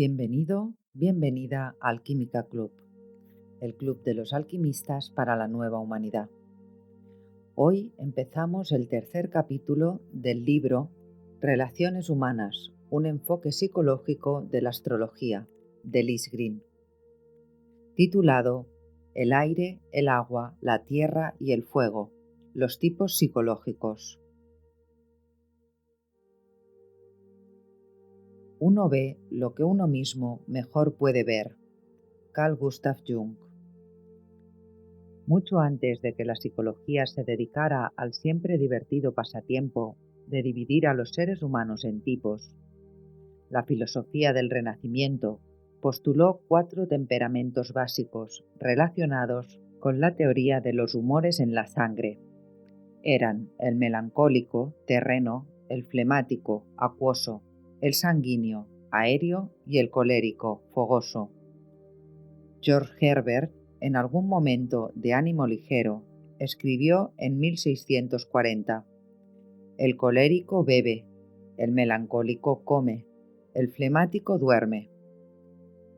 Bienvenido, bienvenida al Alquímica Club, el club de los alquimistas para la nueva humanidad. Hoy empezamos el tercer capítulo del libro Relaciones humanas, un enfoque psicológico de la astrología, de Liz Green, titulado El aire, el agua, la tierra y el fuego, los tipos psicológicos. Uno ve lo que uno mismo mejor puede ver. Carl Gustav Jung. Mucho antes de que la psicología se dedicara al siempre divertido pasatiempo de dividir a los seres humanos en tipos, la filosofía del Renacimiento postuló 4 temperamentos básicos relacionados con la teoría de los humores en la sangre. Eran el melancólico, terreno, el flemático, acuoso, el sanguíneo, aéreo y el colérico, fogoso. George Herbert, en algún momento de ánimo ligero, escribió en 1640: el colérico bebe, el melancólico come, el flemático duerme.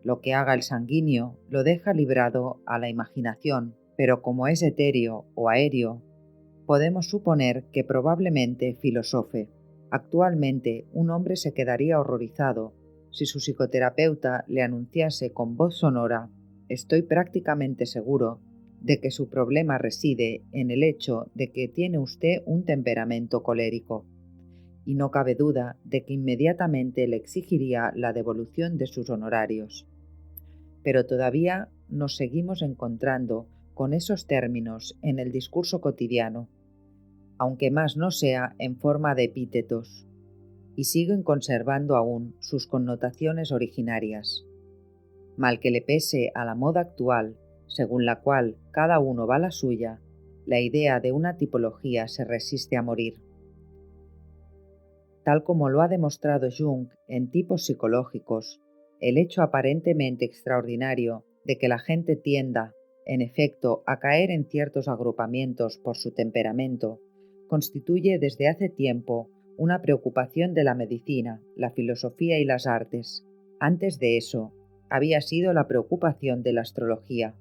Lo que haga el sanguíneo lo deja librado a la imaginación, pero como es etéreo o aéreo, podemos suponer que probablemente filosofe. Actualmente, un hombre se quedaría horrorizado si su psicoterapeuta le anunciase con voz sonora: estoy prácticamente seguro de que su problema reside en el hecho de que tiene usted un temperamento colérico, y no cabe duda de que inmediatamente le exigiría la devolución de sus honorarios. Pero todavía nos seguimos encontrando con esos términos en el discurso cotidiano, aunque más no sea en forma de epítetos, y siguen conservando aún sus connotaciones originarias. Mal que le pese a la moda actual, según la cual cada uno va a la suya, la idea de una tipología se resiste a morir. Tal como lo ha demostrado Jung en Tipos psicológicos, el hecho aparentemente extraordinario de que la gente tienda, en efecto, a caer en ciertos agrupamientos por su temperamento, constituye desde hace tiempo una preocupación de la medicina, la filosofía y las artes. Antes de eso, había sido la preocupación de la astrología,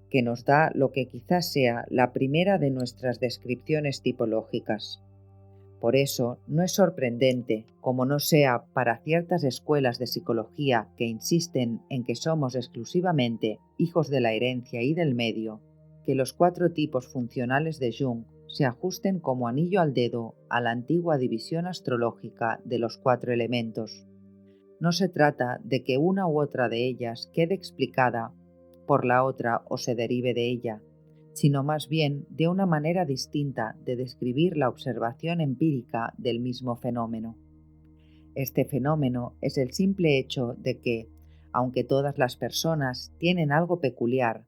que nos da lo que quizás sea la primera de nuestras descripciones tipológicas. Por eso, no es sorprendente, como no sea para ciertas escuelas de psicología que insisten en que somos exclusivamente hijos de la herencia y del medio, que los 4 tipos funcionales de Jung se ajusten como anillo al dedo a la antigua división astrológica de los 4 elementos. No se trata de que una u otra de ellas quede explicada por la otra o se derive de ella, sino más bien de una manera distinta de describir la observación empírica del mismo fenómeno. Este fenómeno es el simple hecho de que, aunque todas las personas tienen algo peculiar,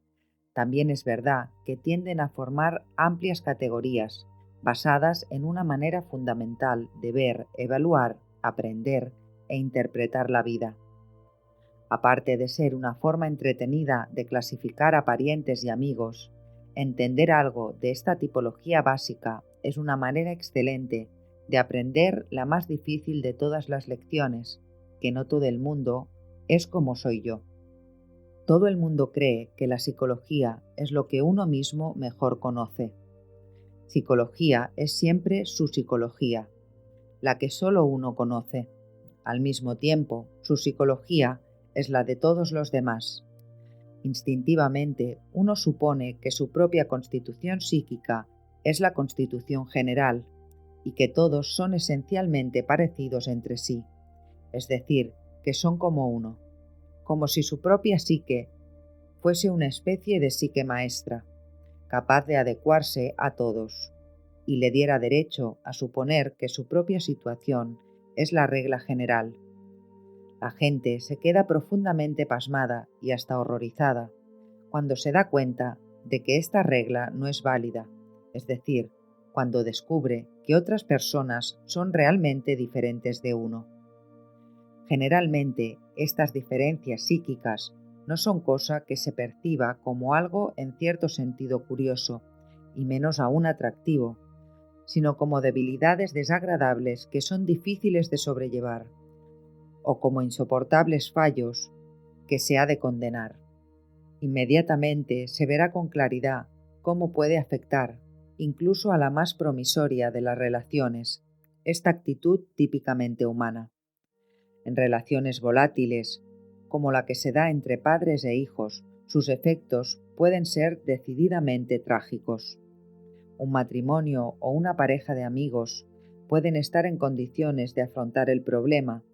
también es verdad que tienden a formar amplias categorías basadas en una manera fundamental de ver, evaluar, aprender e interpretar la vida. Aparte de ser una forma entretenida de clasificar a parientes y amigos, entender algo de esta tipología básica es una manera excelente de aprender la más difícil de todas las lecciones, que no todo el mundo es como soy yo. Todo el mundo cree que la psicología es lo que uno mismo mejor conoce. Psicología es siempre su psicología, la que solo uno conoce. Al mismo tiempo, su psicología es la de todos los demás. Instintivamente, uno supone que su propia constitución psíquica es la constitución general y que todos son esencialmente parecidos entre sí, es decir, que son como uno, como si su propia psique fuese una especie de psique maestra, capaz de adecuarse a todos, y le diera derecho a suponer que su propia situación es la regla general. La gente se queda profundamente pasmada y hasta horrorizada cuando se da cuenta de que esta regla no es válida, es decir, cuando descubre que otras personas son realmente diferentes de uno. Generalmente, estas diferencias psíquicas no son cosa que se perciba como algo en cierto sentido curioso, y menos aún atractivo, sino como debilidades desagradables que son difíciles de sobrellevar, o como insoportables fallos que se ha de condenar. Inmediatamente se verá con claridad cómo puede afectar, incluso a la más promisoria de las relaciones, esta actitud típicamente humana. En relaciones volátiles, como la que se da entre padres e hijos, sus efectos pueden ser decididamente trágicos. Un matrimonio o una pareja de amigos pueden estar en condiciones de afrontar el problema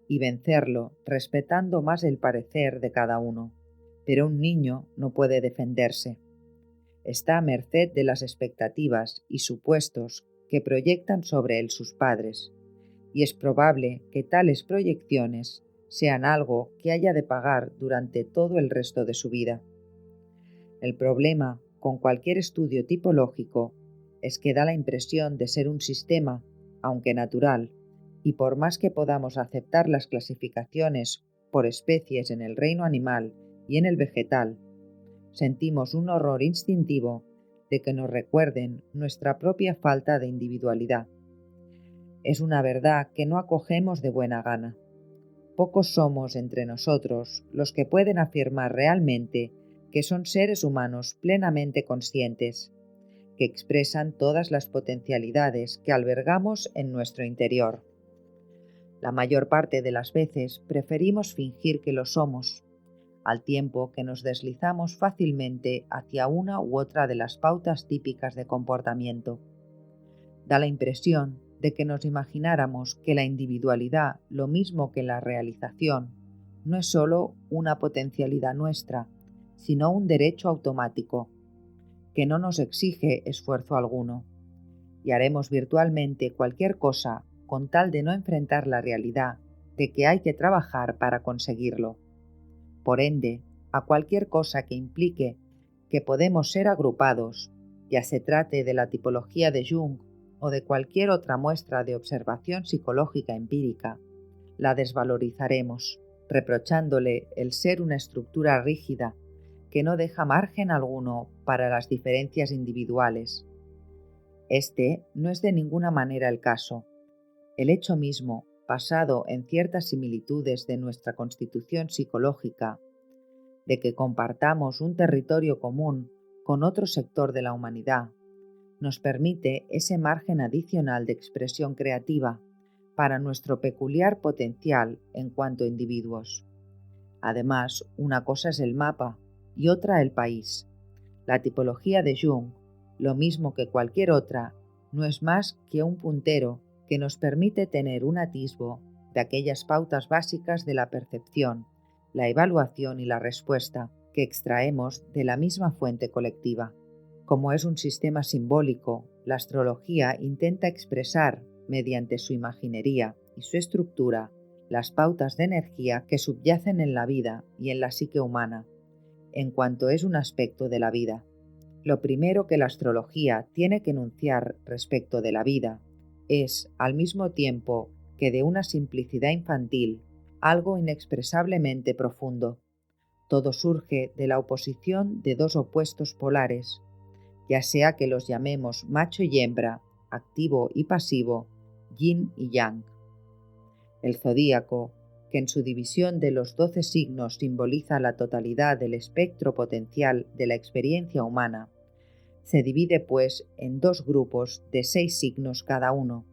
y vencerlo respetando más el parecer de cada uno, pero un niño no puede defenderse. Está a merced de las expectativas y supuestos que proyectan sobre él sus padres, y es probable que tales proyecciones sean algo que haya de pagar durante todo el resto de su vida. El problema con cualquier estudio tipológico es que da la impresión de ser un sistema, aunque natural, y por más que podamos aceptar las clasificaciones por especies en el reino animal y en el vegetal, sentimos un horror instintivo de que nos recuerden nuestra propia falta de individualidad. Es una verdad que no acogemos de buena gana. Pocos somos entre nosotros los que pueden afirmar realmente que son seres humanos plenamente conscientes, que expresan todas las potencialidades que albergamos en nuestro interior. La mayor parte de las veces preferimos fingir que lo somos, al tiempo que nos deslizamos fácilmente hacia una u otra de las pautas típicas de comportamiento. Da la impresión de que nos imagináramos que la individualidad, lo mismo que la realización, no es sólo una potencialidad nuestra, sino un derecho automático, que no nos exige esfuerzo alguno, y haremos virtualmente cualquier cosa con tal de no enfrentar la realidad de que hay que trabajar para conseguirlo. Por ende, a cualquier cosa que implique que podemos ser agrupados, ya se trate de la tipología de Jung o de cualquier otra muestra de observación psicológica empírica, la desvalorizaremos, reprochándole el ser una estructura rígida que no deja margen alguno para las diferencias individuales. Este no es de ninguna manera el caso. El hecho mismo, basado en ciertas similitudes de nuestra constitución psicológica, de que compartamos un territorio común con otro sector de la humanidad, nos permite ese margen adicional de expresión creativa para nuestro peculiar potencial en cuanto a individuos. Además, una cosa es el mapa y otra el país. La tipología de Jung, lo mismo que cualquier otra, no es más que un puntero que nos permite tener un atisbo de aquellas pautas básicas de la percepción, la evaluación y la respuesta que extraemos de la misma fuente colectiva. Como es un sistema simbólico, la astrología intenta expresar, mediante su imaginería y su estructura, las pautas de energía que subyacen en la vida y en la psique humana, en cuanto es un aspecto de la vida. Lo primero que la astrología tiene que enunciar respecto de la vida es, al mismo tiempo que de una simplicidad infantil, algo inexpresablemente profundo. Todo surge de la oposición de dos opuestos polares, ya sea que los llamemos macho y hembra, activo y pasivo, yin y yang. El zodíaco, que en su división de los 12 signos simboliza la totalidad del espectro potencial de la experiencia humana, se divide pues en dos grupos de 6 signos cada uno,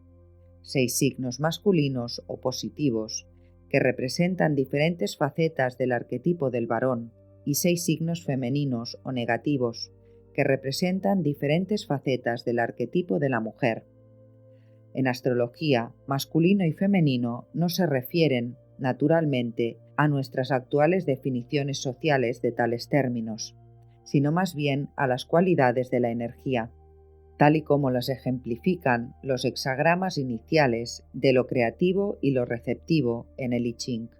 6 signos masculinos o positivos, que representan diferentes facetas del arquetipo del varón, y 6 signos femeninos o negativos, que representan diferentes facetas del arquetipo de la mujer. En astrología, masculino y femenino no se refieren, naturalmente, a nuestras actuales definiciones sociales de tales términos, sino más bien a las cualidades de la energía, tal y como las ejemplifican los hexagramas iniciales de lo creativo y lo receptivo en el I Ching.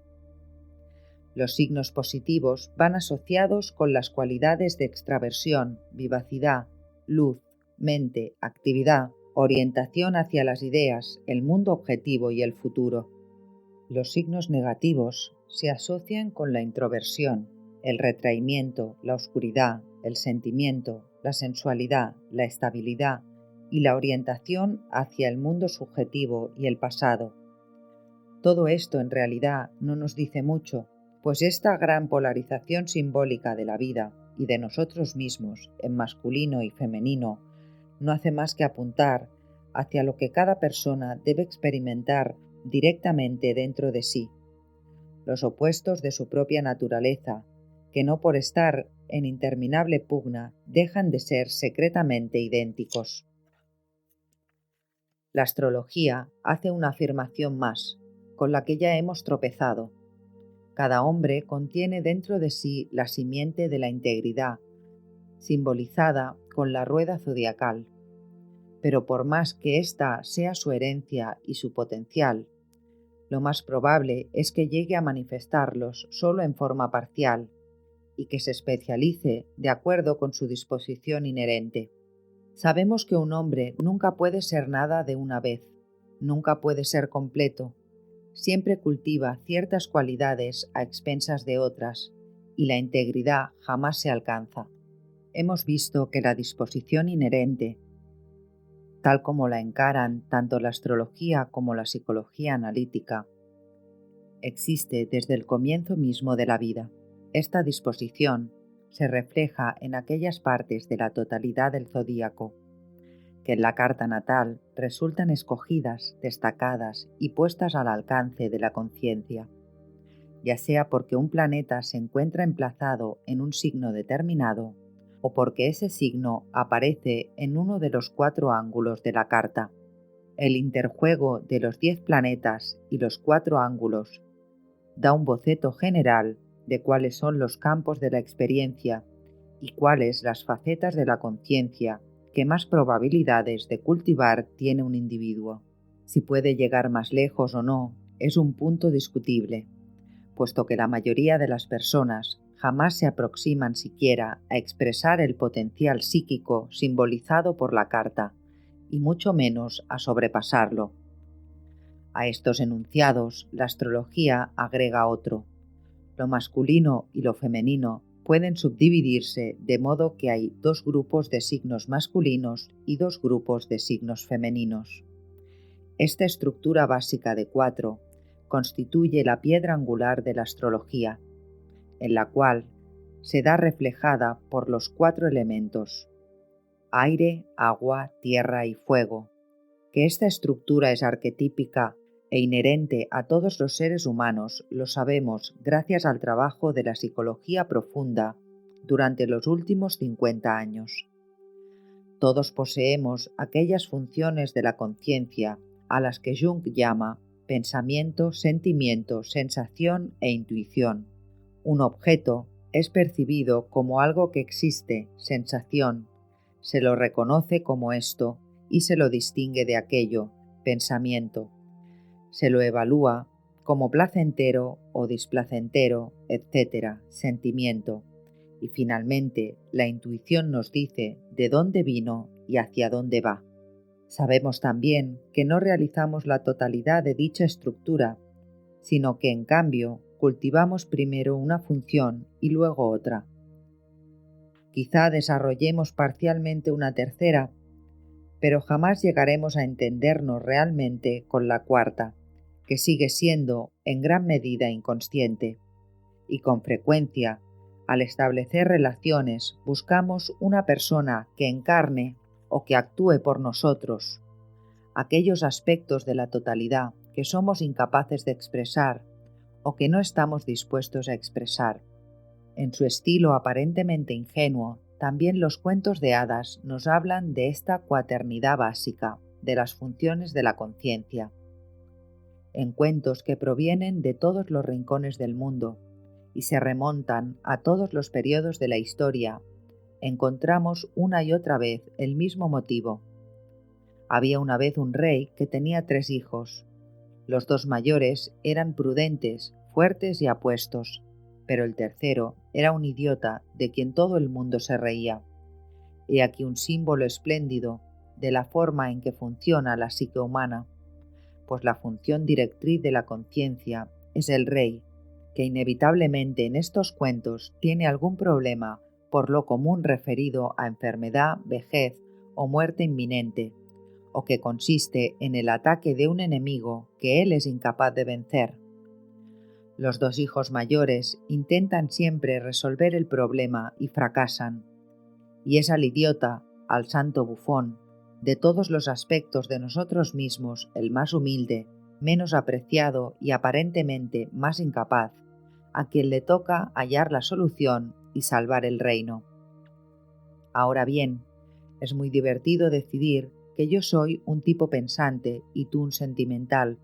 Los signos positivos van asociados con las cualidades de extraversión, vivacidad, luz, mente, actividad, orientación hacia las ideas, el mundo objetivo y el futuro. Los signos negativos se asocian con la introversión, el retraimiento, la oscuridad, el sentimiento, la sensualidad, la estabilidad y la orientación hacia el mundo subjetivo y el pasado. Todo esto en realidad no nos dice mucho, pues esta gran polarización simbólica de la vida y de nosotros mismos en masculino y femenino no hace más que apuntar hacia lo que cada persona debe experimentar directamente dentro de sí, los opuestos de su propia naturaleza, que no por estar en interminable pugna dejan de ser secretamente idénticos. La astrología hace una afirmación más, con la que ya hemos tropezado. Cada hombre contiene dentro de sí la simiente de la integridad, simbolizada con la rueda zodiacal. Pero por más que ésta sea su herencia y su potencial, lo más probable es que llegue a manifestarlos solo en forma parcial y que se especialice de acuerdo con su disposición inherente. Sabemos que un hombre nunca puede ser nada de una vez, nunca puede ser completo, siempre cultiva ciertas cualidades a expensas de otras, y la integridad jamás se alcanza. Hemos visto que la disposición inherente, tal como la encaran tanto la astrología como la psicología analítica, existe desde el comienzo mismo de la vida. Esta disposición se refleja en aquellas partes de la totalidad del zodíaco que en la carta natal resultan escogidas, destacadas y puestas al alcance de la conciencia, ya sea porque un planeta se encuentra emplazado en un signo determinado o porque ese signo aparece en uno de los 4 ángulos de la carta. El interjuego de los 10 planetas y los 4 ángulos da un boceto general de cuáles son los campos de la experiencia y cuáles las facetas de la conciencia que más probabilidades de cultivar tiene un individuo. Si puede llegar más lejos o no es un punto discutible, puesto que la mayoría de las personas jamás se aproximan siquiera a expresar el potencial psíquico simbolizado por la carta, y mucho menos a sobrepasarlo. A estos enunciados, la astrología agrega otro. Lo masculino y lo femenino pueden subdividirse de modo que hay 2 grupos de signos masculinos y 2 grupos de signos femeninos. Esta estructura básica de 4 constituye la piedra angular de la astrología, en la cual se da reflejada por los 4 elementos: aire, agua, tierra y fuego. Que esta estructura es arquetípica e inherente a todos los seres humanos lo sabemos gracias al trabajo de la psicología profunda durante los últimos 50 años. Todos poseemos aquellas funciones de la conciencia a las que Jung llama pensamiento, sentimiento, sensación e intuición. Un objeto es percibido como algo que existe, sensación, se lo reconoce como esto y se lo distingue de aquello, pensamiento. Se lo evalúa como placentero o displacentero, etc., sentimiento. Y finalmente, la intuición nos dice de dónde vino y hacia dónde va. Sabemos también que no realizamos la totalidad de dicha estructura, sino que en cambio cultivamos primero una función y luego otra. Quizá desarrollemos parcialmente una tercera, pero jamás llegaremos a entendernos realmente con la cuarta, que sigue siendo en gran medida inconsciente. Y con frecuencia, al establecer relaciones, buscamos una persona que encarne o que actúe por nosotros aquellos aspectos de la totalidad que somos incapaces de expresar o que no estamos dispuestos a expresar. En su estilo aparentemente ingenuo, también los cuentos de hadas nos hablan de esta cuaternidad básica de las funciones de la conciencia. En cuentos que provienen de todos los rincones del mundo y se remontan a todos los periodos de la historia, encontramos una y otra vez el mismo motivo. Había una vez un rey que tenía 3 hijos. Los 2 mayores eran prudentes, fuertes y apuestos, pero el tercero era un idiota de quien todo el mundo se reía. He aquí un símbolo espléndido de la forma en que funciona la psique humana, pues la función directriz de la conciencia es el rey, que inevitablemente en estos cuentos tiene algún problema por lo común referido a enfermedad, vejez o muerte inminente, o que consiste en el ataque de un enemigo que él es incapaz de vencer. Los dos hijos mayores intentan siempre resolver el problema y fracasan, y es al idiota, al santo bufón, de todos los aspectos de nosotros mismos el más humilde, menos apreciado y aparentemente más incapaz, a quien le toca hallar la solución y salvar el reino. Ahora bien, es muy divertido decidir que yo soy un tipo pensante y tú un sentimental,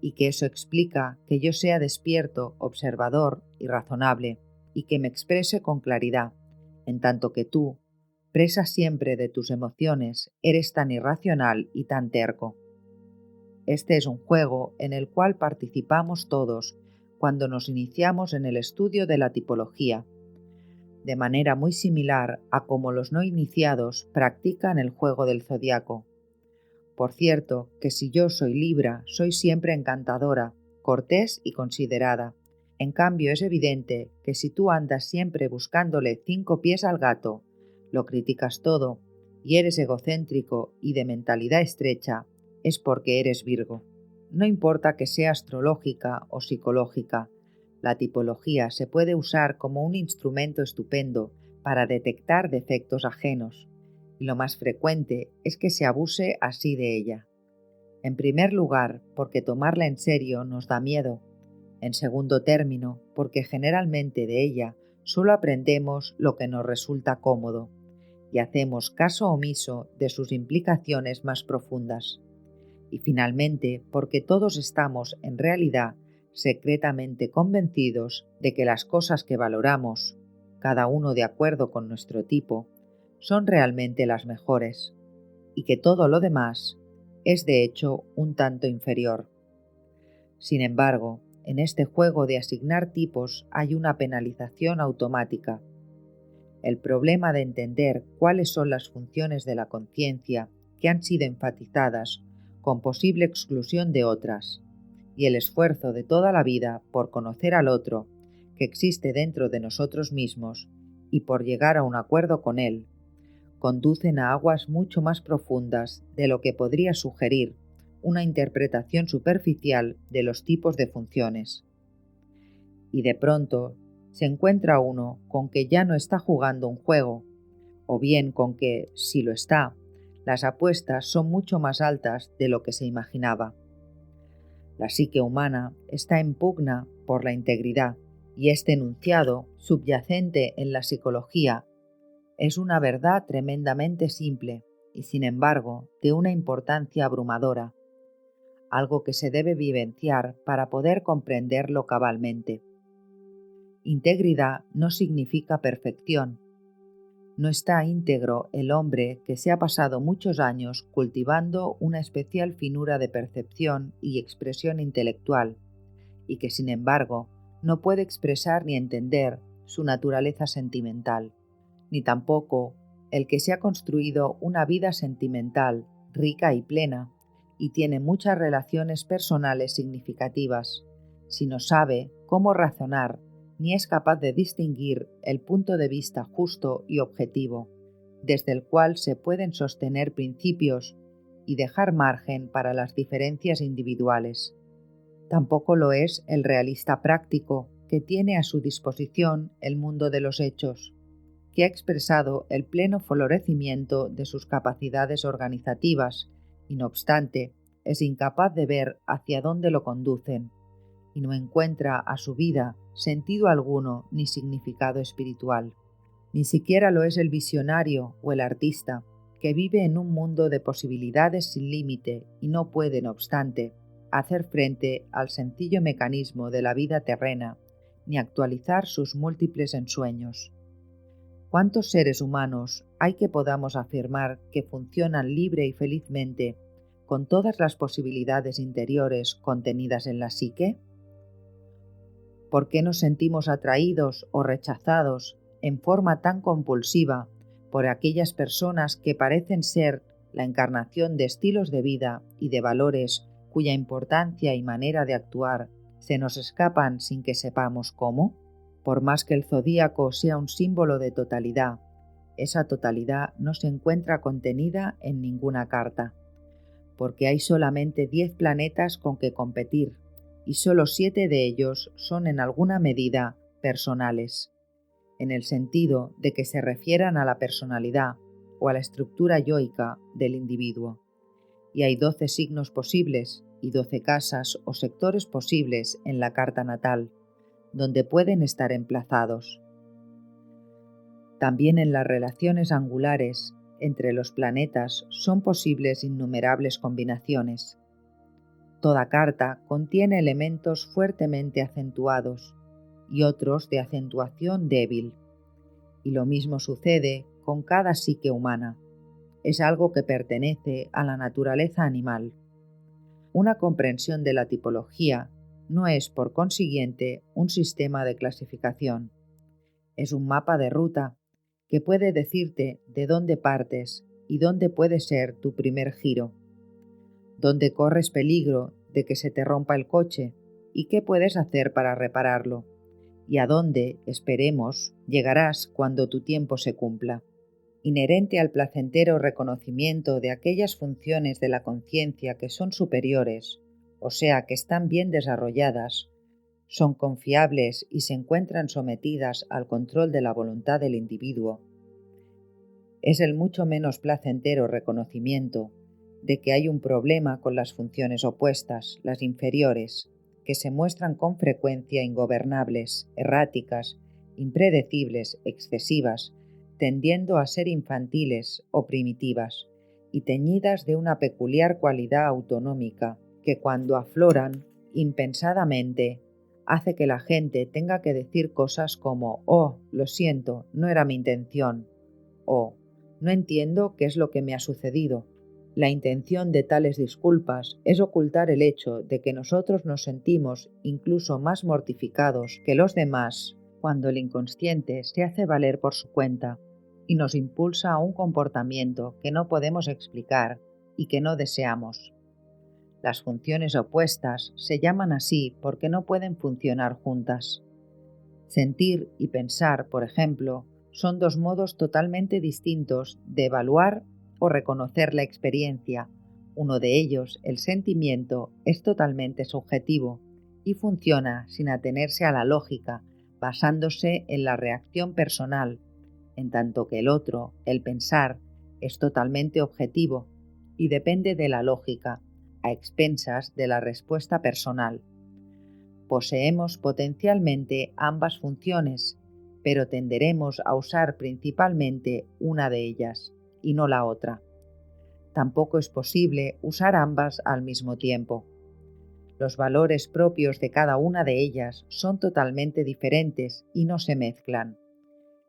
y que eso explica que yo sea despierto, observador y razonable, y que me exprese con claridad, en tanto que tú, presa siempre de tus emociones, eres tan irracional y tan terco. Este es un juego en el cual participamos todos cuando nos iniciamos en el estudio de la tipología, de manera muy similar a como los no iniciados practican el juego del zodiaco. Por cierto, que si yo soy Libra, soy siempre encantadora, cortés y considerada. En cambio, es evidente que si tú andas siempre buscándole 5 pies al gato, lo criticas todo y eres egocéntrico y de mentalidad estrecha, es porque eres Virgo. No importa que sea astrológica o psicológica, la tipología se puede usar como un instrumento estupendo para detectar defectos ajenos, y lo más frecuente es que se abuse así de ella. En primer lugar, porque tomarla en serio nos da miedo. En segundo término, porque generalmente de ella solo aprendemos lo que nos resulta cómodo y hacemos caso omiso de sus implicaciones más profundas. Y finalmente, porque todos estamos, en realidad, secretamente convencidos de que las cosas que valoramos, cada uno de acuerdo con nuestro tipo, son realmente las mejores, y que todo lo demás es de hecho un tanto inferior. Sin embargo, en este juego de asignar tipos hay una penalización automática. El problema de entender cuáles son las funciones de la conciencia que han sido enfatizadas con posible exclusión de otras, y el esfuerzo de toda la vida por conocer al otro que existe dentro de nosotros mismos y por llegar a un acuerdo con él, conducen a aguas mucho más profundas de lo que podría sugerir una interpretación superficial de los tipos de funciones. Y de pronto se encuentra uno con que ya no está jugando un juego, o bien con que, si lo está, las apuestas son mucho más altas de lo que se imaginaba. La psique humana está en pugna por la integridad, y este enunciado, subyacente en la psicología, es una verdad tremendamente simple y, sin embargo, de una importancia abrumadora, algo que se debe vivenciar para poder comprenderlo cabalmente. Integridad no significa perfección. No está íntegro el hombre que se ha pasado muchos años cultivando una especial finura de percepción y expresión intelectual, y que sin embargo no puede expresar ni entender su naturaleza sentimental, ni tampoco el que se ha construido una vida sentimental rica y plena, y tiene muchas relaciones personales significativas, si no sabe cómo razonar ni es capaz de distinguir el punto de vista justo y objetivo, desde el cual se pueden sostener principios y dejar margen para las diferencias individuales. Tampoco lo es el realista práctico, que tiene a su disposición el mundo de los hechos, que ha expresado el pleno florecimiento de sus capacidades organizativas y, no obstante, es incapaz de ver hacia dónde lo conducen, y no encuentra a su vida sentido alguno ni significado espiritual. Ni siquiera lo es el visionario o el artista, que vive en un mundo de posibilidades sin límite y no puede, no obstante, hacer frente al sencillo mecanismo de la vida terrena, ni actualizar sus múltiples ensueños. ¿Cuántos seres humanos hay que podamos afirmar que funcionan libre y felizmente con todas las posibilidades interiores contenidas en la psique? ¿Por qué nos sentimos atraídos o rechazados en forma tan compulsiva por aquellas personas que parecen ser la encarnación de estilos de vida y de valores cuya importancia y manera de actuar se nos escapan sin que sepamos cómo? Por más que el zodíaco sea un símbolo de totalidad, esa totalidad no se encuentra contenida en ninguna carta. porque hay solamente 10 planetas con que competir, y solo 7 de ellos son en alguna medida personales, en el sentido de que se refieran a la personalidad o a la estructura yoica del individuo. Y hay 12 signos posibles y 12 casas o sectores posibles en la carta natal, donde pueden estar emplazados. También en las relaciones angulares entre los planetas son posibles innumerables combinaciones. Toda carta contiene elementos fuertemente acentuados y otros de acentuación débil. Y lo mismo sucede con cada psique humana. Es algo que pertenece a la naturaleza animal. Una comprensión de la tipología no es, por consiguiente, un sistema de clasificación. Es un mapa de ruta que puede decirte de dónde partes y dónde puede ser tu primer giro, dónde corres peligro de que se te rompa el coche y qué puedes hacer para repararlo, y a dónde, esperemos, llegarás cuando tu tiempo se cumpla. Inherente al placentero reconocimiento de aquellas funciones de la conciencia que son superiores, o sea, que están bien desarrolladas, son confiables y se encuentran sometidas al control de la voluntad del individuo, es el mucho menos placentero reconocimiento de que hay un problema con las funciones opuestas, las inferiores, que se muestran con frecuencia ingobernables, erráticas, impredecibles, excesivas, tendiendo a ser infantiles o primitivas, y teñidas de una peculiar cualidad autonómica que cuando afloran impensadamente hace que la gente tenga que decir cosas como «Oh, lo siento, no era mi intención» o «No entiendo qué es lo que me ha sucedido». La intención de tales disculpas es ocultar el hecho de que nosotros nos sentimos incluso más mortificados que los demás cuando el inconsciente se hace valer por su cuenta y nos impulsa a un comportamiento que no podemos explicar y que no deseamos. Las funciones opuestas se llaman así porque no pueden funcionar juntas. Sentir y pensar, por ejemplo, son dos modos totalmente distintos de evaluar o reconocer la experiencia. Uno de ellos, el sentimiento, es totalmente subjetivo y funciona sin atenerse a la lógica, basándose en la reacción personal, en tanto que el otro, el pensar, es totalmente objetivo y depende de la lógica, a expensas de la respuesta personal. Poseemos potencialmente ambas funciones, pero tenderemos a usar principalmente una de ellas y no la otra. Tampoco es posible usar ambas al mismo tiempo. Los valores propios de cada una de ellas son totalmente diferentes y no se mezclan.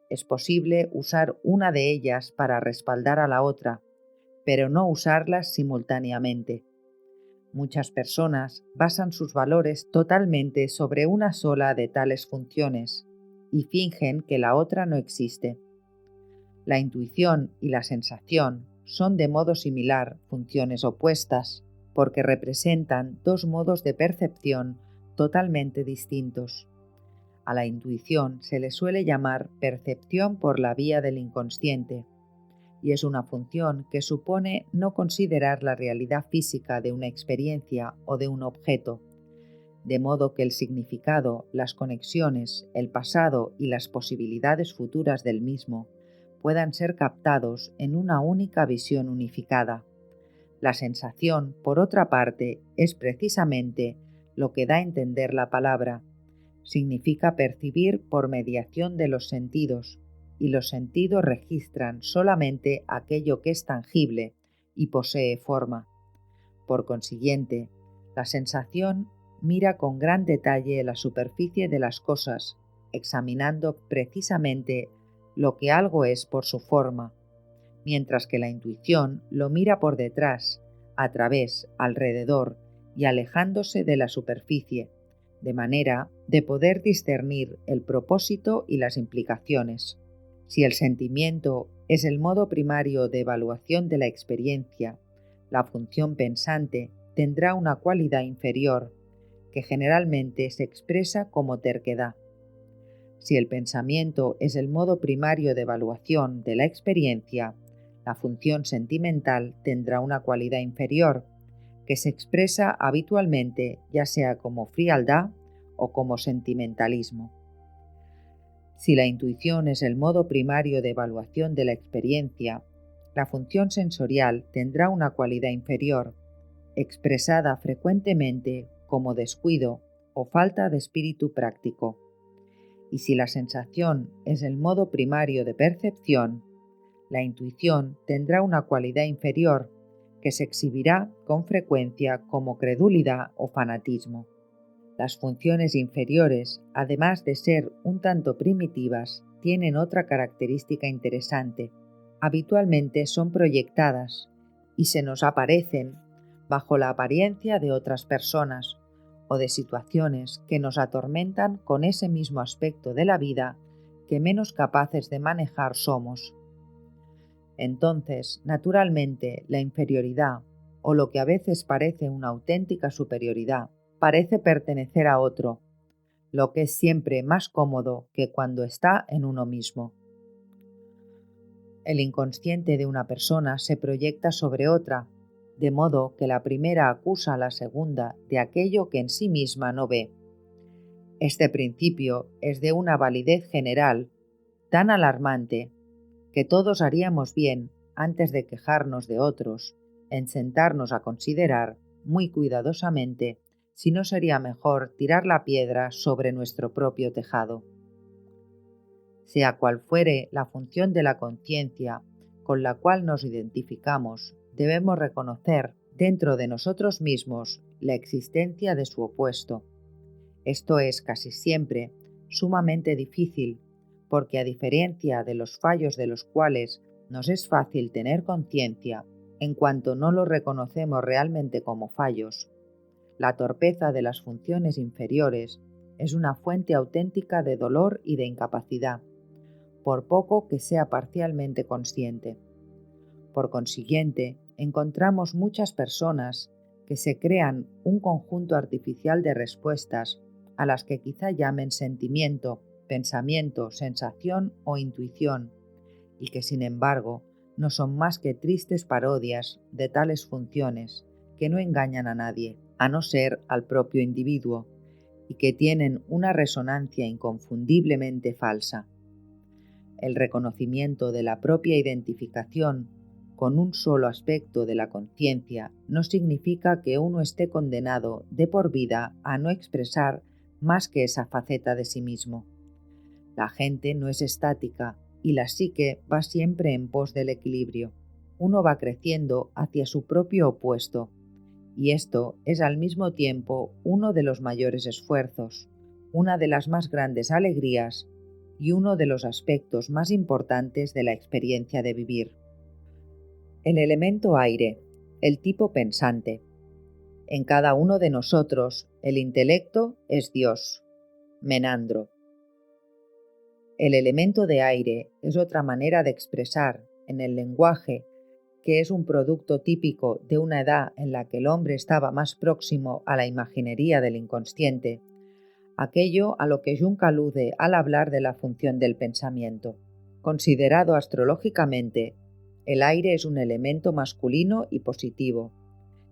Es posible usar una de ellas para respaldar a la otra, pero no usarlas simultáneamente. Muchas personas basan sus valores totalmente sobre una sola de tales funciones y fingen que la otra no existe. La intuición y la sensación son de modo similar funciones opuestas porque representan dos modos de percepción totalmente distintos. A la intuición se le suele llamar percepción por la vía del inconsciente, y es una función que supone no considerar la realidad física de una experiencia o de un objeto, de modo que el significado, las conexiones, el pasado y las posibilidades futuras del mismo puedan ser captados en una única visión unificada. La sensación, por otra parte, es precisamente lo que da a entender la palabra. Significa percibir por mediación de los sentidos, y los sentidos registran solamente aquello que es tangible y posee forma. Por consiguiente, la sensación mira con gran detalle la superficie de las cosas, examinando precisamente lo que algo es por su forma, mientras que la intuición lo mira por detrás, a través, alrededor y alejándose de la superficie, de manera de poder discernir el propósito y las implicaciones. Si el sentimiento es el modo primario de evaluación de la experiencia, la función pensante tendrá una cualidad inferior, que generalmente se expresa como terquedad. Si el pensamiento es el modo primario de evaluación de la experiencia, la función sentimental tendrá una cualidad inferior, que se expresa habitualmente ya sea como frialdad o como sentimentalismo. Si la intuición es el modo primario de evaluación de la experiencia, la función sensorial tendrá una cualidad inferior, expresada frecuentemente como descuido o falta de espíritu práctico. Y si la sensación es el modo primario de percepción, la intuición tendrá una cualidad inferior que se exhibirá con frecuencia como credulidad o fanatismo. Las funciones inferiores, además de ser un tanto primitivas, tienen otra característica interesante. Habitualmente son proyectadas y se nos aparecen bajo la apariencia de otras personas o de situaciones que nos atormentan con ese mismo aspecto de la vida que menos capaces de manejar somos. Entonces, naturalmente, la inferioridad, o lo que a veces parece una auténtica superioridad, parece pertenecer a otro, lo que es siempre más cómodo que cuando está en uno mismo. El inconsciente de una persona se proyecta sobre otra, de modo que la primera acusa a la segunda de aquello que en sí misma no ve. Este principio es de una validez general tan alarmante que todos haríamos bien, antes de quejarnos de otros, en sentarnos a considerar muy cuidadosamente si no sería mejor tirar la piedra sobre nuestro propio tejado. Sea cual fuere la función de la conciencia con la cual nos identificamos, debemos reconocer dentro de nosotros mismos la existencia de su opuesto. Esto es casi siempre sumamente difícil, porque a diferencia de los fallos de los cuales nos es fácil tener conciencia, en cuanto no los reconocemos realmente como fallos, la torpeza de las funciones inferiores es una fuente auténtica de dolor y de incapacidad, por poco que sea parcialmente consciente. Por consiguiente, encontramos muchas personas que se crean un conjunto artificial de respuestas a las que quizá llamen sentimiento, pensamiento, sensación o intuición, y que sin embargo no son más que tristes parodias de tales funciones que no engañan a nadie, a no ser al propio individuo, y que tienen una resonancia inconfundiblemente falsa. El reconocimiento de la propia identificación con un solo aspecto de la conciencia no significa que uno esté condenado de por vida a no expresar más que esa faceta de sí mismo. La gente no es estática y la psique va siempre en pos del equilibrio. Uno va creciendo hacia su propio opuesto, y esto es al mismo tiempo uno de los mayores esfuerzos, una de las más grandes alegrías y uno de los aspectos más importantes de la experiencia de vivir. El elemento aire, el tipo pensante. En cada uno de nosotros, el intelecto es Dios. Menandro. El elemento de aire es otra manera de expresar, en el lenguaje, que es un producto típico de una edad en la que el hombre estaba más próximo a la imaginería del inconsciente, aquello a lo que Jung alude al hablar de la función del pensamiento. Considerado astrológicamente, el aire es un elemento masculino y positivo,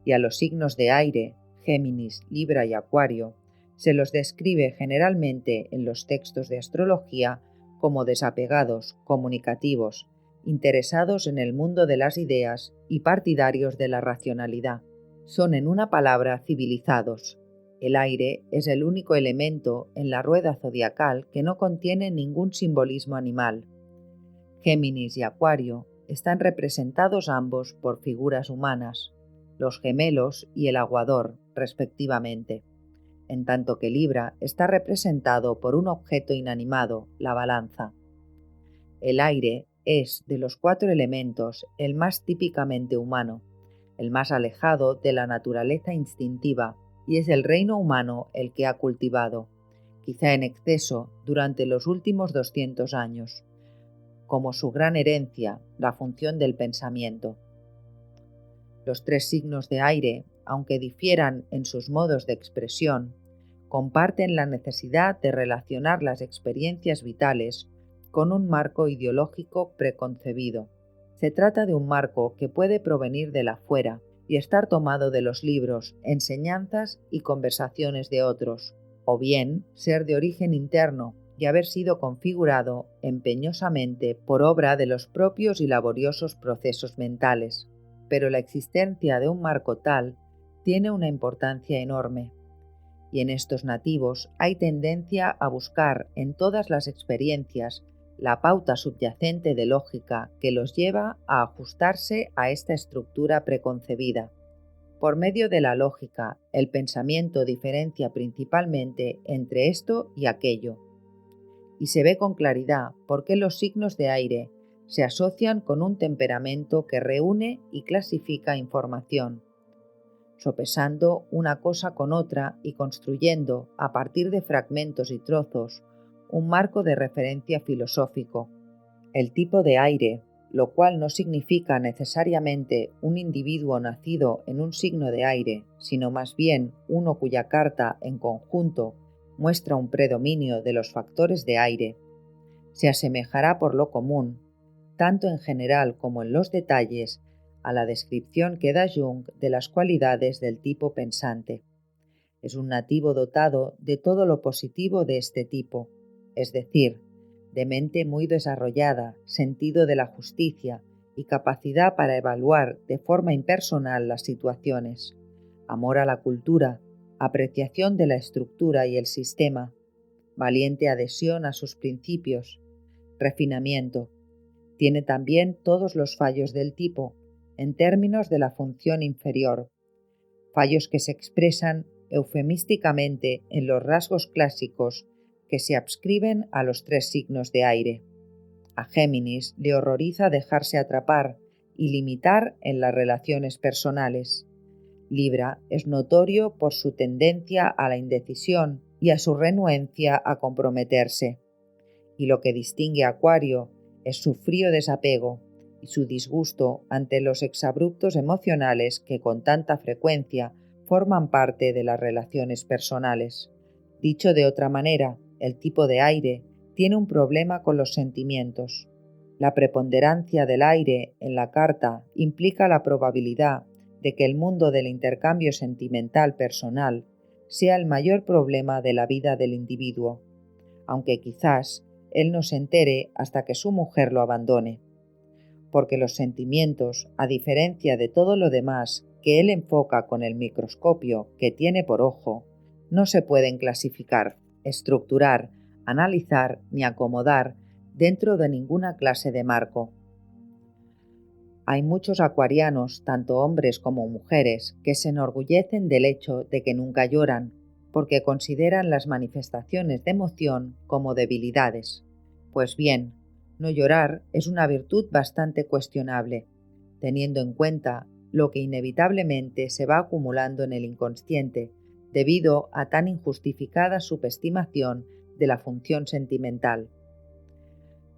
y a los signos de aire, Géminis, Libra y Acuario, se los describe generalmente en los textos de astrología como desapegados, comunicativos, interesados en el mundo de las ideas y partidarios de la racionalidad. Son, en una palabra, civilizados. El aire es el único elemento en la rueda zodiacal que no contiene ningún simbolismo animal. Géminis y Acuario están representados ambos por figuras humanas, los gemelos y el aguador, respectivamente, en tanto que Libra está representado por un objeto inanimado, la balanza. El aire es, de los 4 elementos, el más típicamente humano, el más alejado de la naturaleza instintiva, y es el reino humano el que ha cultivado, quizá en exceso, durante los últimos 200 años, como su gran herencia, la función del pensamiento. Los 3 signos de aire, aunque difieran en sus modos de expresión, comparten la necesidad de relacionar las experiencias vitales con un marco ideológico preconcebido. Se trata de un marco que puede provenir de la fuera y estar tomado de los libros, enseñanzas y conversaciones de otros, o bien ser de origen interno y haber sido configurado empeñosamente por obra de los propios y laboriosos procesos mentales. Pero la existencia de un marco tal tiene una importancia enorme, y en estos nativos hay tendencia a buscar en todas las experiencias la pauta subyacente de lógica que los lleva a ajustarse a esta estructura preconcebida. Por medio de la lógica, el pensamiento diferencia principalmente entre esto y aquello, y se ve con claridad por qué los signos de aire se asocian con un temperamento que reúne y clasifica información, sopesando una cosa con otra y construyendo, a partir de fragmentos y trozos, un marco de referencia filosófico. El tipo de aire, lo cual no significa necesariamente un individuo nacido en un signo de aire, sino más bien uno cuya carta en conjunto muestra un predominio de los factores de aire, se asemejará por lo común, tanto en general como en los detalles, a la descripción que da Jung de las cualidades del tipo pensante. Es un nativo dotado de todo lo positivo de este tipo, es decir, de mente muy desarrollada, sentido de la justicia y capacidad para evaluar de forma impersonal las situaciones, amor a la cultura, apreciación de la estructura y el sistema, valiente adhesión a sus principios, refinamiento. Tiene también todos los fallos del tipo, en términos de la función inferior, fallos que se expresan eufemísticamente en los rasgos clásicos que se adscriben a los 3 signos de aire. A Géminis le horroriza dejarse atrapar y limitar en las relaciones personales. Libra es notorio por su tendencia a la indecisión y a su renuencia a comprometerse. Y lo que distingue a Acuario es su frío desapego y su disgusto ante los exabruptos emocionales que con tanta frecuencia forman parte de las relaciones personales. Dicho de otra manera, el tipo de aire tiene un problema con los sentimientos. La preponderancia del aire en la carta implica la probabilidad de que el mundo del intercambio sentimental personal sea el mayor problema de la vida del individuo, aunque quizás él no se entere hasta que su mujer lo abandone, porque los sentimientos, a diferencia de todo lo demás que él enfoca con el microscopio que tiene por ojo, no se pueden clasificar, estructurar, analizar ni acomodar dentro de ninguna clase de marco. Hay muchos acuarianos, tanto hombres como mujeres, que se enorgullecen del hecho de que nunca lloran, porque consideran las manifestaciones de emoción como debilidades. Pues bien, no llorar es una virtud bastante cuestionable, teniendo en cuenta lo que inevitablemente se va acumulando en el inconsciente debido a tan injustificada subestimación de la función sentimental.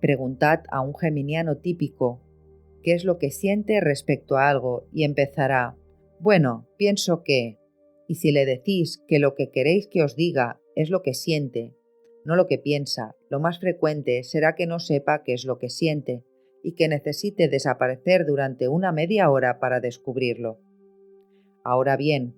Preguntad a un geminiano típico qué es lo que siente respecto a algo y empezará: bueno, pienso que... Y si le decís que lo que queréis que os diga es lo que siente, no lo que piensa, lo más frecuente será que no sepa qué es lo que siente y que necesite desaparecer durante una media hora para descubrirlo. Ahora bien,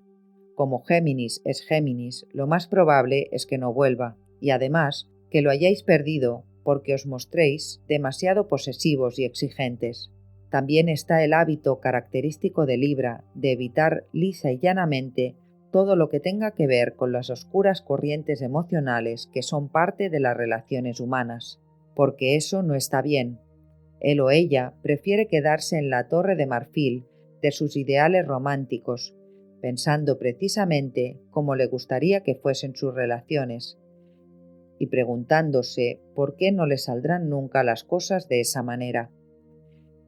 como Géminis es Géminis, lo más probable es que no vuelva, y además que lo hayáis perdido porque os mostréis demasiado posesivos y exigentes. También está el hábito característico de Libra de evitar lisa y llanamente todo lo que tenga que ver con las oscuras corrientes emocionales que son parte de las relaciones humanas, porque eso no está bien. Él o ella prefiere quedarse en la torre de marfil de sus ideales románticos, pensando precisamente cómo le gustaría que fuesen sus relaciones, y preguntándose por qué no le saldrán nunca las cosas de esa manera.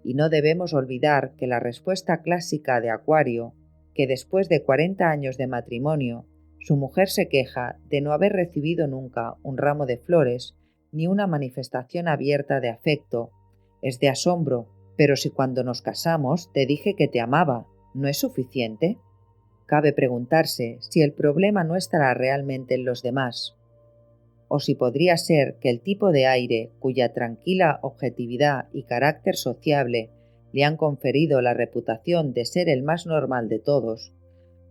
Y no debemos olvidar que la respuesta clásica de Acuario, que después de 40 años de matrimonio, su mujer se queja de no haber recibido nunca un ramo de flores ni una manifestación abierta de afecto, es de asombro. Pero si cuando nos casamos te dije que te amaba, ¿no es suficiente? Cabe preguntarse si el problema no estará realmente en los demás, o si podría ser que el tipo de aire cuya tranquila objetividad y carácter sociable le han conferido la reputación de ser el más normal de todos,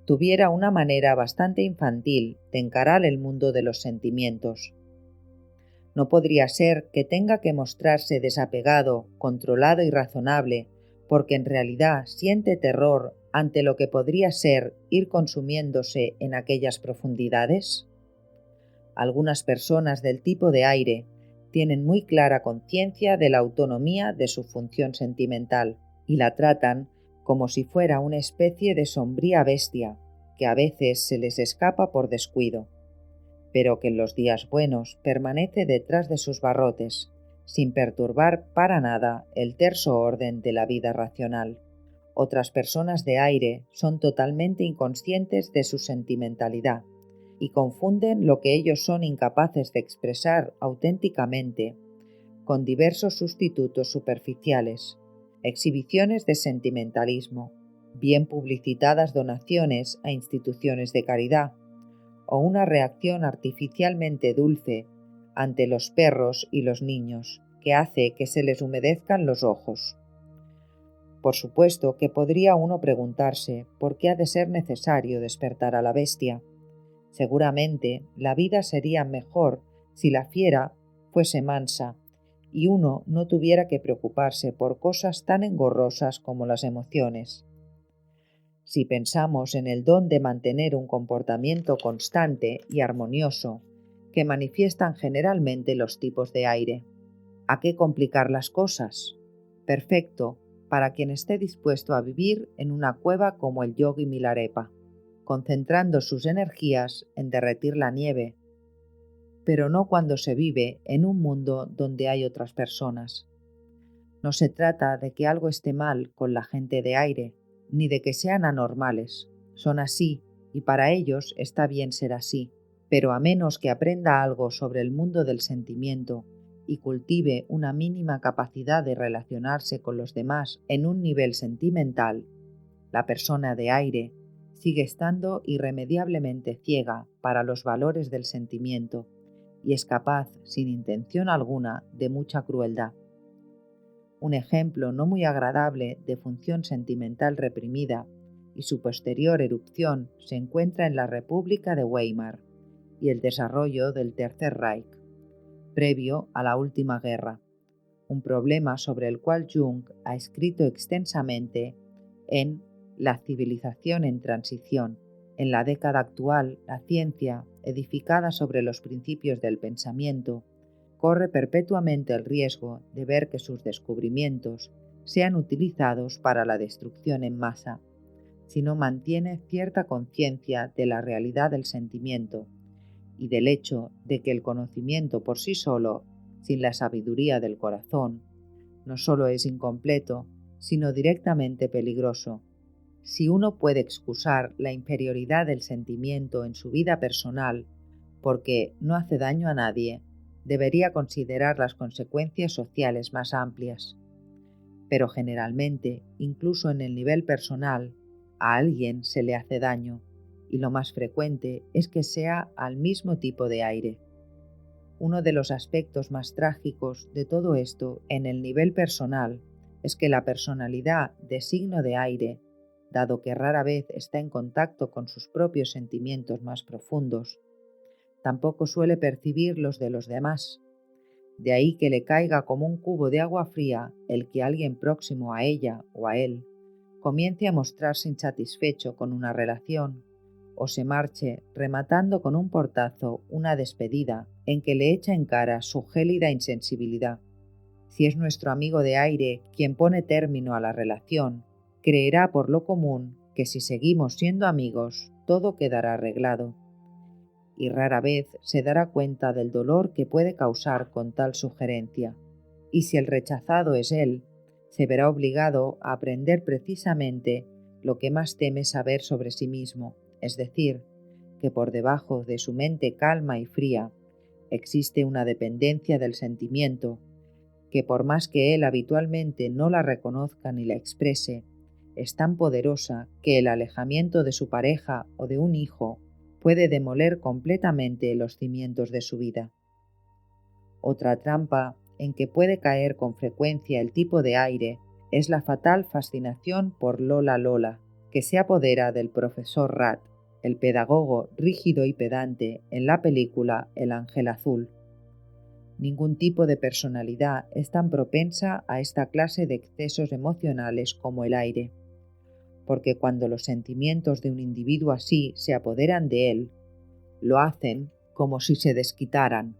tuviera una manera bastante infantil de encarar el mundo de los sentimientos. No podría ser que tenga que mostrarse desapegado, controlado y razonable, porque en realidad siente terror ante lo que podría ser ir consumiéndose en aquellas profundidades. Algunas personas del tipo de aire tienen muy clara conciencia de la autonomía de su función sentimental y la tratan como si fuera una especie de sombría bestia que a veces se les escapa por descuido, pero que en los días buenos permanece detrás de sus barrotes, sin perturbar para nada el terso orden de la vida racional. Otras personas de aire son totalmente inconscientes de su sentimentalidad y confunden lo que ellos son incapaces de expresar auténticamente con diversos sustitutos superficiales, exhibiciones de sentimentalismo, bien publicitadas donaciones a instituciones de caridad, o una reacción artificialmente dulce ante los perros y los niños, que hace que se les humedezcan los ojos. Por supuesto que podría uno preguntarse por qué ha de ser necesario despertar a la bestia. Seguramente la vida sería mejor si la fiera fuese mansa y uno no tuviera que preocuparse por cosas tan engorrosas como las emociones. Si pensamos en el don de mantener un comportamiento constante y armonioso que manifiestan generalmente los tipos de aire, ¿a qué complicar las cosas? Perfecto para quien esté dispuesto a vivir en una cueva como el Yogi Milarepa, concentrando sus energías en derretir la nieve, pero no cuando se vive en un mundo donde hay otras personas. No se trata de que algo esté mal con la gente de aire, ni de que sean anormales. Son así, y para ellos está bien ser así, pero a menos que aprenda algo sobre el mundo del sentimiento y cultive una mínima capacidad de relacionarse con los demás en un nivel sentimental, la persona de aire sigue estando irremediablemente ciega para los valores del sentimiento y es capaz, sin intención alguna, de mucha crueldad. Un ejemplo no muy agradable de función sentimental reprimida y su posterior erupción se encuentra en la República de Weimar y el desarrollo del Tercer Reich, previo a la última guerra, un problema sobre el cual Jung ha escrito extensamente en La civilización en transición. En la década actual, la ciencia, edificada sobre los principios del pensamiento, corre perpetuamente el riesgo de ver que sus descubrimientos sean utilizados para la destrucción en masa, si no mantiene cierta conciencia de la realidad del sentimiento y del hecho de que el conocimiento por sí solo, sin la sabiduría del corazón, no solo es incompleto, sino directamente peligroso. Si uno puede excusar la inferioridad del sentimiento en su vida personal porque no hace daño a nadie, debería considerar las consecuencias sociales más amplias. Pero generalmente, incluso en el nivel personal, a alguien se le hace daño, y lo más frecuente es que sea al mismo tipo de aire. Uno de los aspectos más trágicos de todo esto en el nivel personal es que la personalidad de signo de aire, dado que rara vez está en contacto con sus propios sentimientos más profundos, tampoco suele percibir los de los demás. De ahí que le caiga como un cubo de agua fría el que alguien próximo a ella o a él comience a mostrarse insatisfecho con una relación o se marche rematando con un portazo una despedida en que le echa en cara su gélida insensibilidad. Si es nuestro amigo de aire quien pone término a la relación, creerá por lo común que si seguimos siendo amigos, todo quedará arreglado, y rara vez se dará cuenta del dolor que puede causar con tal sugerencia. Y si el rechazado es él, se verá obligado a aprender precisamente lo que más teme saber sobre sí mismo, es decir, que por debajo de su mente calma y fría existe una dependencia del sentimiento, que por más que él habitualmente no la reconozca ni la exprese, es tan poderosa que el alejamiento de su pareja o de un hijo puede demoler completamente los cimientos de su vida. Otra trampa en que puede caer con frecuencia el tipo de aire es la fatal fascinación por Lola Lola, que se apodera del profesor Rat, el pedagogo rígido y pedante en la película El Ángel Azul. Ningún tipo de personalidad es tan propensa a esta clase de excesos emocionales como el aire, porque cuando los sentimientos de un individuo así se apoderan de él, lo hacen como si se desquitaran.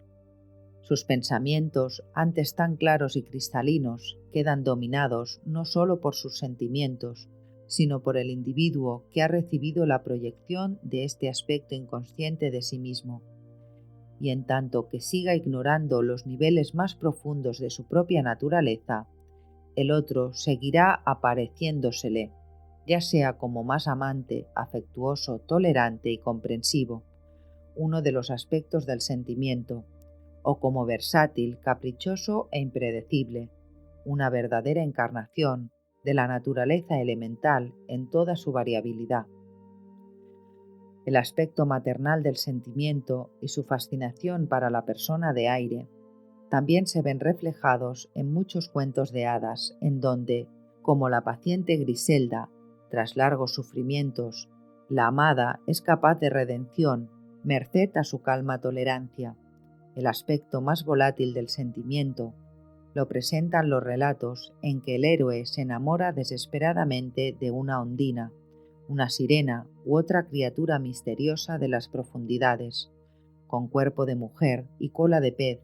Sus pensamientos, antes tan claros y cristalinos, quedan dominados no solo por sus sentimientos, sino por el individuo que ha recibido la proyección de este aspecto inconsciente de sí mismo. Y en tanto que siga ignorando los niveles más profundos de su propia naturaleza, el otro seguirá apareciéndosele, ya sea como más amante, afectuoso, tolerante y comprensivo, uno de los aspectos del sentimiento, o como versátil, caprichoso e impredecible, una verdadera encarnación de la naturaleza elemental en toda su variabilidad. El aspecto maternal del sentimiento y su fascinación para la persona de aire también se ven reflejados en muchos cuentos de hadas, en donde, como la paciente Griselda, tras largos sufrimientos, la amada es capaz de redención, merced a su calma tolerancia. El aspecto más volátil del sentimiento lo presentan los relatos en que el héroe se enamora desesperadamente de una ondina, una sirena u otra criatura misteriosa de las profundidades, con cuerpo de mujer y cola de pez,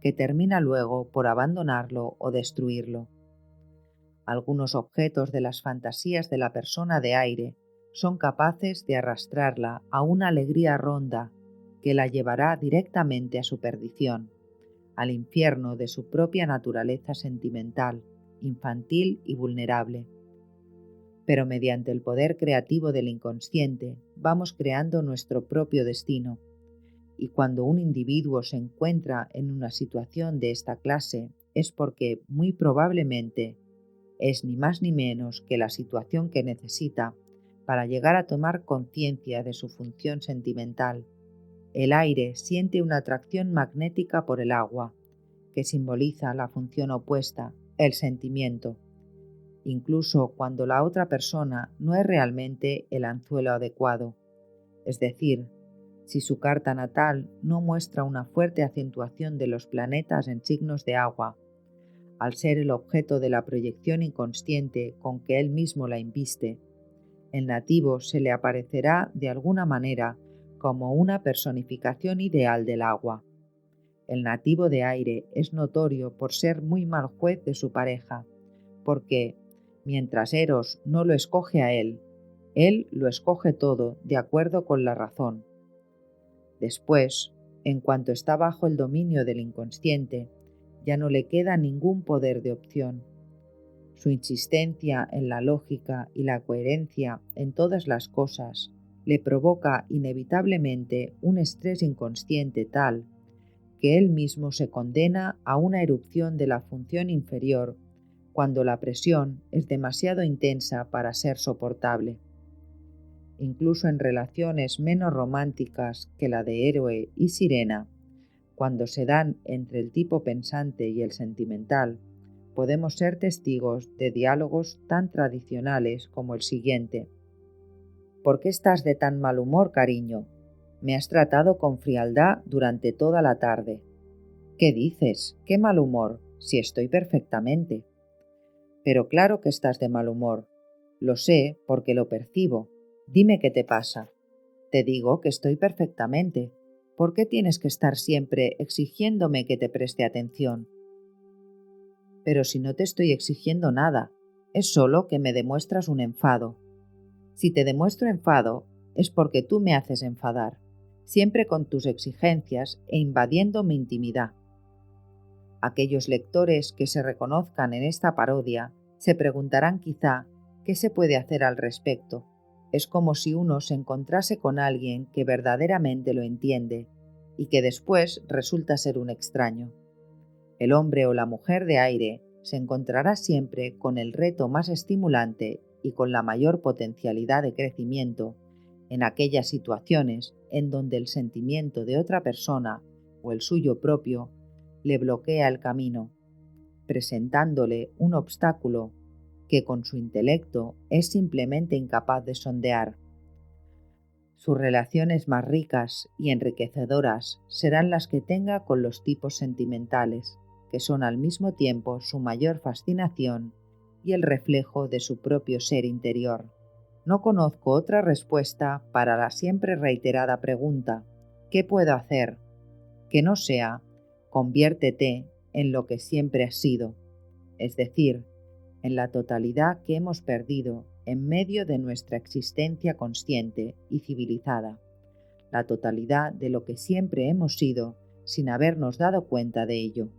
que termina luego por abandonarlo o destruirlo. Algunos objetos de las fantasías de la persona de aire son capaces de arrastrarla a una alegría ronda que la llevará directamente a su perdición, al infierno de su propia naturaleza sentimental, infantil y vulnerable. Pero mediante el poder creativo del inconsciente vamos creando nuestro propio destino, y cuando un individuo se encuentra en una situación de esta clase es porque, muy probablemente, es ni más ni menos que la situación que necesita para llegar a tomar conciencia de su función sentimental. El aire siente una atracción magnética por el agua, que simboliza la función opuesta, el sentimiento, incluso cuando la otra persona no es realmente el anzuelo adecuado. Es decir, si su carta natal no muestra una fuerte acentuación de los planetas en signos de agua, al ser el objeto de la proyección inconsciente con que él mismo la inviste, el nativo se le aparecerá de alguna manera como una personificación ideal del agua. El nativo de aire es notorio por ser muy mal juez de su pareja, porque, mientras Eros no lo escoge a él lo escoge todo de acuerdo con la razón. Después, en cuanto está bajo el dominio del inconsciente, ya no le queda ningún poder de opción. Su insistencia en la lógica y la coherencia en todas las cosas le provoca inevitablemente un estrés inconsciente tal que él mismo se condena a una erupción de la función inferior cuando la presión es demasiado intensa para ser soportable. Incluso en relaciones menos románticas que la de héroe y sirena, cuando se dan entre el tipo pensante y el sentimental, podemos ser testigos de diálogos tan tradicionales como el siguiente. ¿Por qué estás de tan mal humor, cariño? Me has tratado con frialdad durante toda la tarde. ¿Qué dices? ¿Qué mal humor? Si estoy perfectamente. Pero claro que estás de mal humor. Lo sé porque lo percibo. Dime qué te pasa. Te digo que estoy perfectamente. ¿Por qué tienes que estar siempre exigiéndome que te preste atención? Pero si no te estoy exigiendo nada, es solo que me demuestras un enfado. Si te demuestro enfado, es porque tú me haces enfadar, siempre con tus exigencias e invadiendo mi intimidad. Aquellos lectores que se reconozcan en esta parodia se preguntarán quizá qué se puede hacer al respecto. Es como si uno se encontrase con alguien que verdaderamente lo entiende y que después resulta ser un extraño. El hombre o la mujer de aire se encontrará siempre con el reto más estimulante y con la mayor potencialidad de crecimiento en aquellas situaciones en donde el sentimiento de otra persona o el suyo propio le bloquea el camino, presentándole un obstáculo que con su intelecto es simplemente incapaz de sondear. Sus relaciones más ricas y enriquecedoras serán las que tenga con los tipos sentimentales, que son al mismo tiempo su mayor fascinación y el reflejo de su propio ser interior. No conozco otra respuesta para la siempre reiterada pregunta: ¿qué puedo hacer?, que no sea: conviértete en lo que siempre has sido, es decir, en la totalidad que hemos perdido en medio de nuestra existencia consciente y civilizada, la totalidad de lo que siempre hemos sido sin habernos dado cuenta de ello.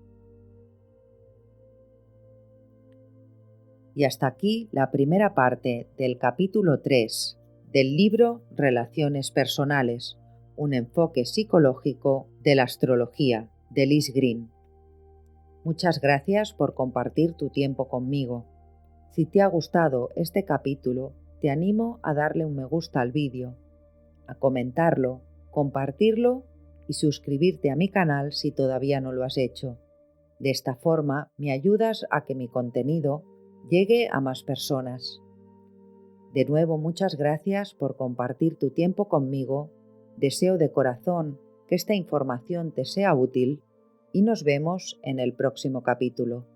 Y hasta aquí la primera parte del capítulo 3 del libro Relaciones Personales, un enfoque psicológico de la astrología, de Liz Green. Muchas gracias por compartir tu tiempo conmigo. Si te ha gustado este capítulo, te animo a darle un me gusta al vídeo, a comentarlo, compartirlo y suscribirte a mi canal si todavía no lo has hecho. De esta forma me ayudas a que mi contenido llegue a más personas. De nuevo, muchas gracias por compartir tu tiempo conmigo. Deseo de corazón que esta información te sea útil y nos vemos en el próximo capítulo.